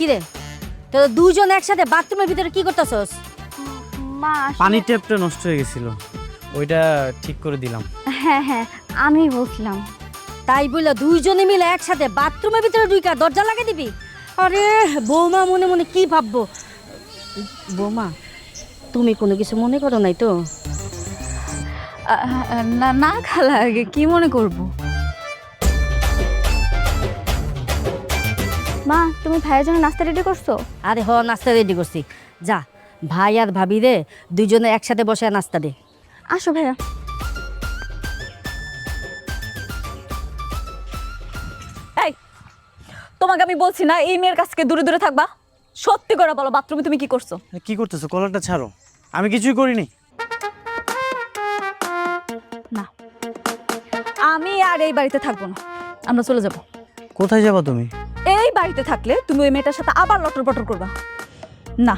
কিরে তো দুজন একসাথে বাথরুমের ভিতরে কি করতেছস? মা পানির ট্যাপটা নষ্ট হয়ে গেছিল, ওইটা ঠিক করে দিলাম। হ্যাঁ হ্যাঁ আমি বলছিলাম। তাই বলে দুইজনে মিলে একসাথে বাথরুমের ভিতরে ঢুইকা দরজা লাগিয়ে দিবি? আরে বৌমা মনে মনে কি ভাববো? বৌমা তুমি কোনো কিছু মনে করো নাই তো? না না খালা, কি মনে করব? মা তুমি ভাইয়ের জন্য নাস্তা রেডি করছো? আরে নাস্তা রেডি করছি। যা ভাই আর ভাবি রে দুইজনে একসাথে বসে নাস্তা দে। আসো ভাইয়া। এই তোমাকে আমি বলছি না এই মেয়ের কাছ থেকে দূরে দূরে থাকবা। সত্যি করে বলো বাথরুমে তুমি কি করছো? কি করতেছো? কলারটা ছাড়ো। আমি কিছুই করিনি। না আমি আর এই বাড়িতে থাকবো না, আমরা চলে যাব। কোথায় যাবা তুমি? এই বাড়িতে থাকলে তুমি ওই মেয়েটার সাথে আবার লটর পটর করবা। না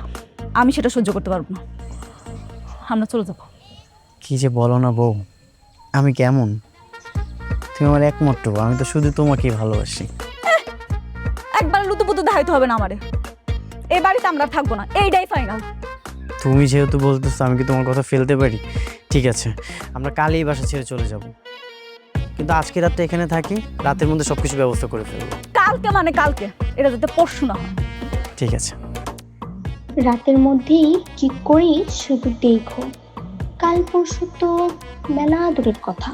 আমি সেটা সহ্য করতে পারবো না, আমরা চলে যাব। কি যে বলো না বউ, আমি কেমন? তুমি আমার একমাত্র বউ, আমি তো শুধু তোমাকেই ভালোবাসি। একবার লুতুপুতু দেখাইতে হবে না আমারে। এই বাড়িতে আমরা আর থাকবো না, এইটাই ফাইনাল। তুমি যেহেতু বলতেছো, আমি কি তোমার কথা ফেলতে পারি? ঠিক আছে, আমরা কালই বাসা ছেড়ে চলে যাব, কিন্তু আজকে রাতটা এখানে থাকি, রাতের মধ্যে সবকিছু ব্যবস্থা করে ফেলবো। কালকে মানে কালকে, এটা যাতে পরশু না হয়। ঠিক আছে। রাতের মধ্যেই কি করি শুধু দেখো, কাল পরশু তো মেলা দূরের কথা।